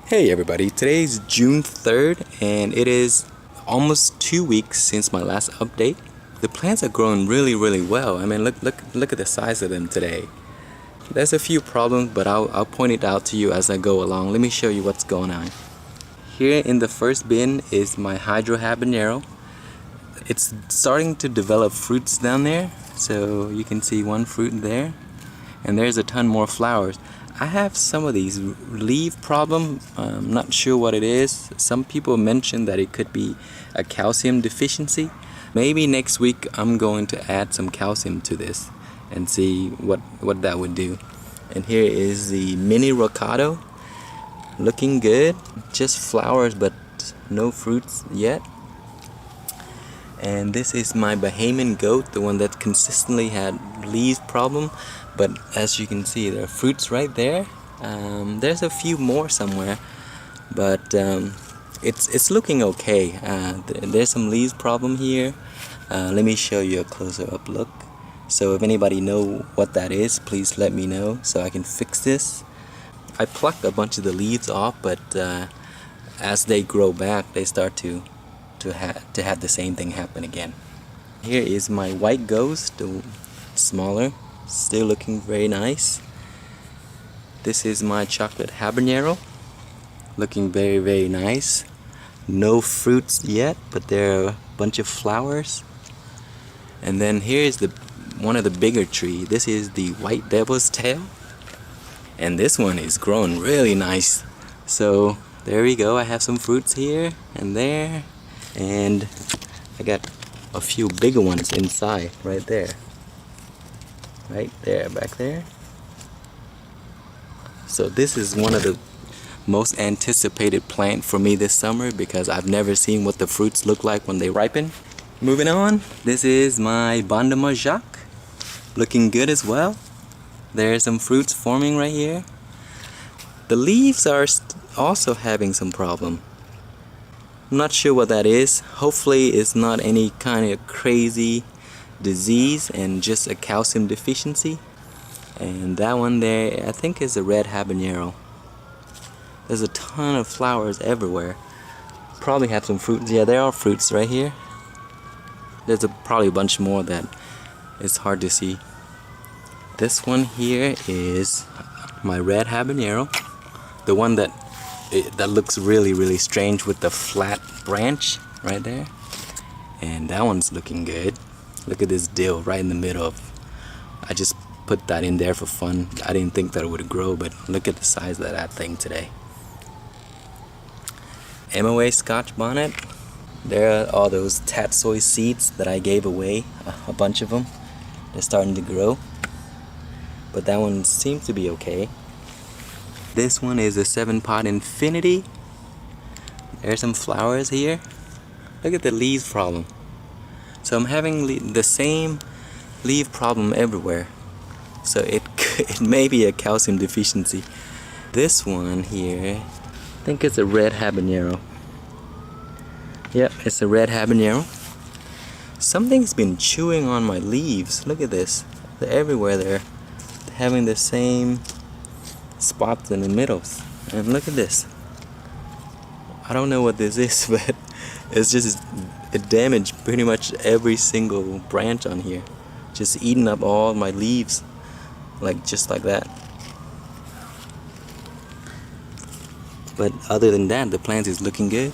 Hey everybody, today's June 3rd and it is almost 2 weeks since my last update. The plants are growing really well. I mean, look at the size of them today. There's a few problems, but I'll point it out to you as I go along. Let me show you what's going on. Here in the first bin is my Aji Habanero. It's starting to develop fruits down there, so you can see one fruit there, and there's a ton more flowers. I have some of these leaf problem. I'm not sure what it is. Some people mentioned that it could be a calcium deficiency. Maybe next week I'm going to add some calcium to this and see what that would do. And here is the mini Rocoto, looking good. Just flowers but no fruits yet. And this is my Bahamian Ghoat, the one that consistently had leaf problem. But as you can see, there are fruits right there. There's a few more somewhere, but it's looking okay. There's some leaves problem here. Let me show you a closer up look. So if anybody know what that is, please let me know so I can fix this. I plucked a bunch of the leaves off, but as they grow back, they start to have the same thing happen again. Here is my white ghost, smaller, still looking very nice. This is my chocolate habanero, looking very nice. No fruits yet, but there are a bunch of flowers. And then here is one of the bigger tree. This is the white devil's tail, and this one is growing really nice. So there we go. I have some fruits here and there, and I got a few bigger ones inside right there. Right there, back there. So this is one of the most anticipated plant for me this summer because I've never seen what the fruits look like when they ripen. Moving on, this is my Bonda Ma Jacques, looking good as well. There's some fruits forming right here. The leaves are also having some problem. I'm not sure what that is. Hopefully it's not any kind of crazy disease and just a calcium deficiency. And that one there, I think, is a red habanero. There's a ton of flowers everywhere. Probably have some fruits. Yeah, there are fruits right here. There's probably a bunch more that it's hard to see. This one here is my red habanero, the one that looks really strange with the flat branch right there. And that one's looking good. Look at this dill right in the middle of. I just put that in there for fun. I didn't think that it would grow, but look at the size of that thing today. MOA Scotch Bonnet. There are all those tatsoi seeds that I gave away, a bunch of them. They're starting to grow, but that one seems to be okay. This one is a 7-pot infinity. There's some flowers here. Look at the leaves problem. So I'm having the same leaf problem everywhere. So it may be a calcium deficiency. This one here, I think it's a red habanero. Yep, it's a red habanero. Something's been chewing on my leaves. Look at this. They're everywhere. They're having the same spots in the middles. And look at this. I don't know what this is, but it's just, it damaged pretty much every single branch on here. Just eating up all my leaves, just like that. But other than that, the plant is looking good.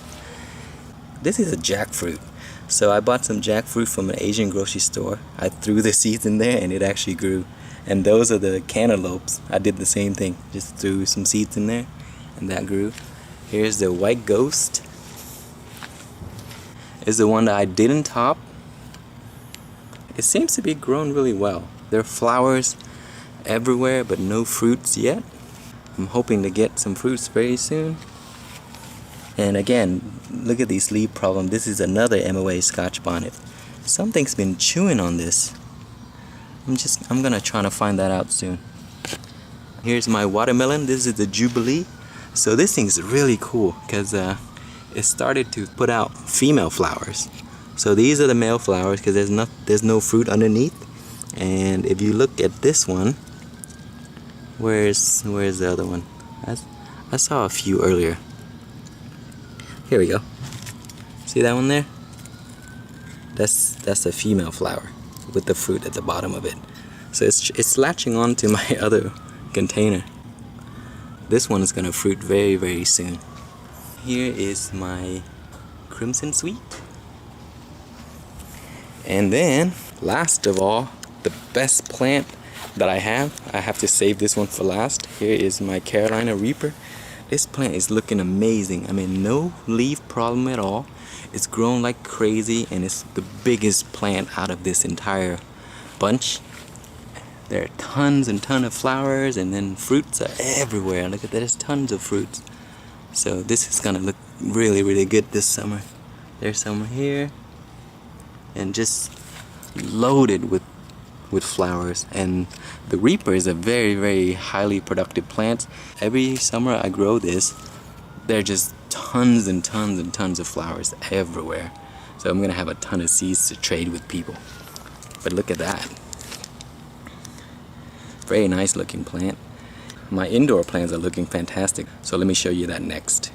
This is a jackfruit. So I bought some jackfruit from an Asian grocery store. I threw the seeds in there and it actually grew. And those are the cantaloupes. I did the same thing. Just threw some seeds in there and that grew. Here's the white ghost. Is the one that I didn't top. It seems to be growing really well. There are flowers everywhere but no fruits yet. I'm hoping to get some fruits very soon. And again, look at these leaf problem. This is another MOA Scotch Bonnet. Something's been chewing on this. I'm gonna try to find that out soon. Here's my watermelon. This is the Jubilee. So this thing's really cool because it started to put out female flowers. So these are the male flowers because there's no fruit underneath. And if you look at this one, where's the other one? I saw a few earlier. Here we go. See that one there? That's a female flower with the fruit at the bottom of it. So it's latching on to my other container. This one is gonna fruit very, very soon. Here is my crimson sweet. And then, last of all, the best plant that I have to save this one for last. Here is my Carolina Reaper. This plant is looking amazing. I mean, no leaf problem at all. It's grown like crazy, and it's the biggest plant out of this entire bunch. There are tons and tons of flowers, and then fruits are everywhere. Look at that, there's tons of fruits. So this is gonna look really, really good this summer. There's some here, and just loaded with flowers. And the Reaper is a very, very highly productive plant. Every summer I grow this, there are just tons and tons and tons of flowers everywhere. So I'm gonna have a ton of seeds to trade with people. But look at that. Very nice looking plant. My indoor plants are looking fantastic, so let me show you that next.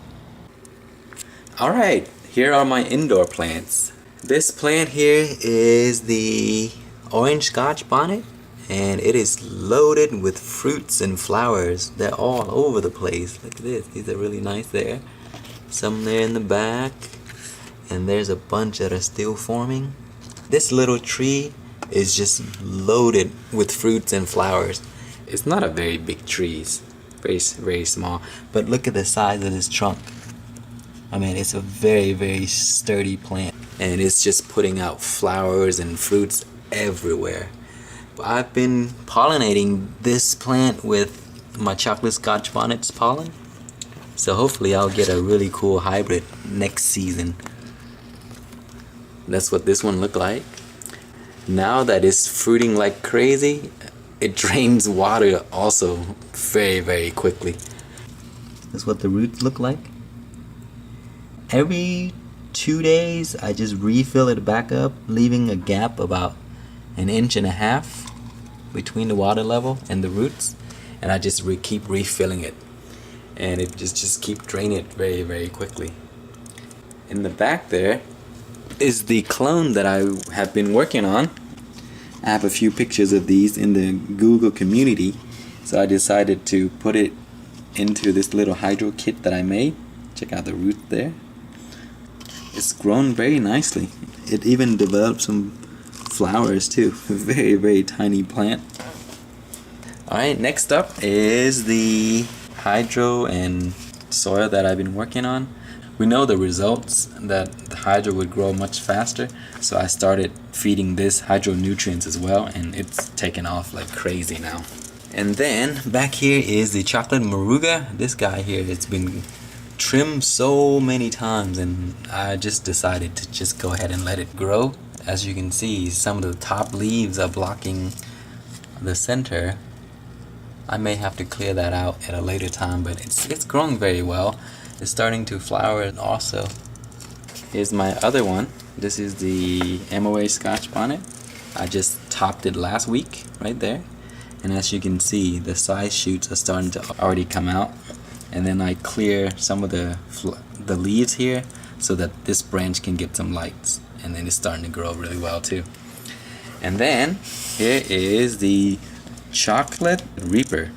Alright, here are my indoor plants. This plant here is the Orange Scotch Bonnet, and it is loaded with fruits and flowers. They're all over the place. Look at this, these are really nice there. Some there in the back, and there's a bunch that are still forming. This little tree is just loaded with fruits and flowers. It's not a very big tree, it's very, very small, but look at the size of this trunk. I mean, it's a very, very sturdy plant, and it's just putting out flowers and fruits everywhere. I've been pollinating this plant with my chocolate Scotch Bonnet's pollen, so hopefully I'll get a really cool hybrid next season. That's what this one looked like. Now that it's fruiting like crazy, it drains water also very, very quickly. That's what the roots look like. Every 2 days I just refill it back up, leaving a gap about 1.5 inches between the water level and the roots, and I just keep refilling it, and it just keep draining it very, very quickly. In the back there is the clone that I have been working on. I have a few pictures of these in the Google community, so I decided to put it into this little hydro kit that I made. Check out the root there. It's grown very nicely. It even developed some flowers too. Very, very tiny plant. Alright, next up is the hydro and soil that I've been working on. We know the results that the hydro would grow much faster, so I started feeding this hydro nutrients as well, and it's taken off like crazy now. And then back here is the chocolate Moruga. This guy here has been trimmed so many times, and I just decided to just go ahead and let it grow. As you can see, some of the top leaves are blocking the center. I may have to clear that out at a later time, but it's growing very well. It's starting to flower also. Here's my other one. This is the MOA Scotch Bonnet. I just topped it last week right there, and as you can see, the side shoots are starting to already come out. And then I clear some of the leaves here so that this branch can get some lights, and then it's starting to grow really well too. And then here is the chocolate Reaper.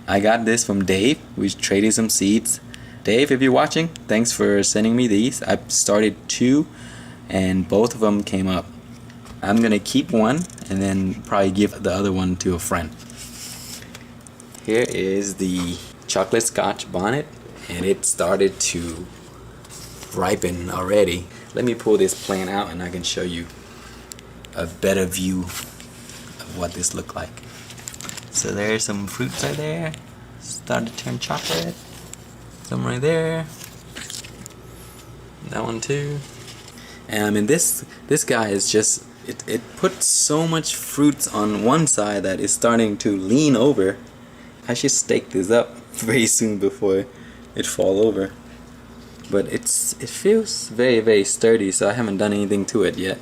I got this from Dave. We traded some seeds. Dave, if you're watching, thanks for sending me these. I started 2 and both of them came up. I'm gonna keep one and then probably give the other one to a friend. Here is the chocolate Scotch Bonnet, and it started to ripen already. Let me pull this plant out and I can show you a better view of what this looked like. So there's some fruits right there, starting to turn chocolate. Some right there, that one too. And I mean, this guy is just, it puts so much fruits on one side that it's starting to lean over. I should stake this up very soon before it fall over. But it feels very, very sturdy, so I haven't done anything to it yet.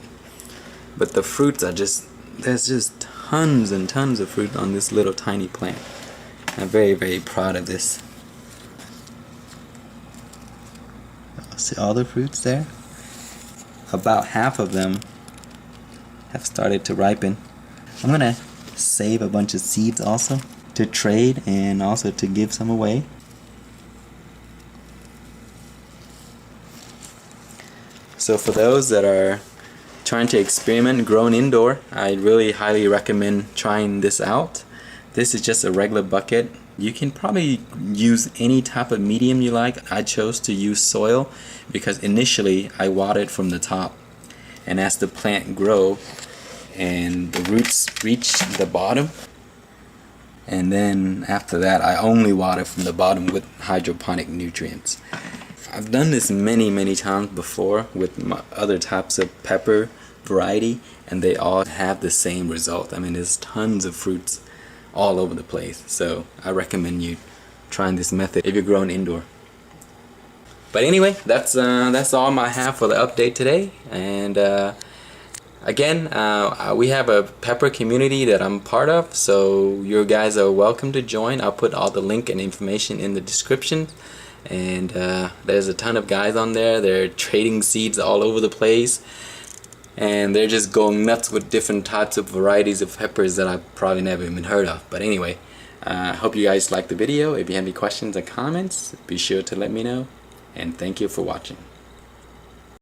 But the fruits are just, there's just tons and tons of fruit on this little tiny plant. I'm very, very proud of this. See all the fruits there? About half of them have started to ripen. I'm gonna save a bunch of seeds also to trade and also to give some away. So for those that are trying to experiment growing indoor, I really highly recommend trying this out. This is just a regular bucket. You can probably use any type of medium you like. I chose to use soil because initially I watered from the top, and as the plant grow and the roots reach the bottom, and then after that I only water from the bottom with hydroponic nutrients. I've done this many times before with my other types of pepper variety, and they all have the same result. I mean, there's tons of fruits all over the place, so I recommend you trying this method if you're growing indoor. But anyway, that's all I have for the update today. And again, we have a pepper community that I'm part of, so you guys are welcome to join. I'll put all the link and information in the description. And there's a ton of guys on there. They're trading seeds all over the place, and they're just going nuts with different types of varieties of peppers that I've probably never even heard of. But anyway, I hope you guys liked the video. If you have any questions or comments, be sure to let me know, and thank you for watching.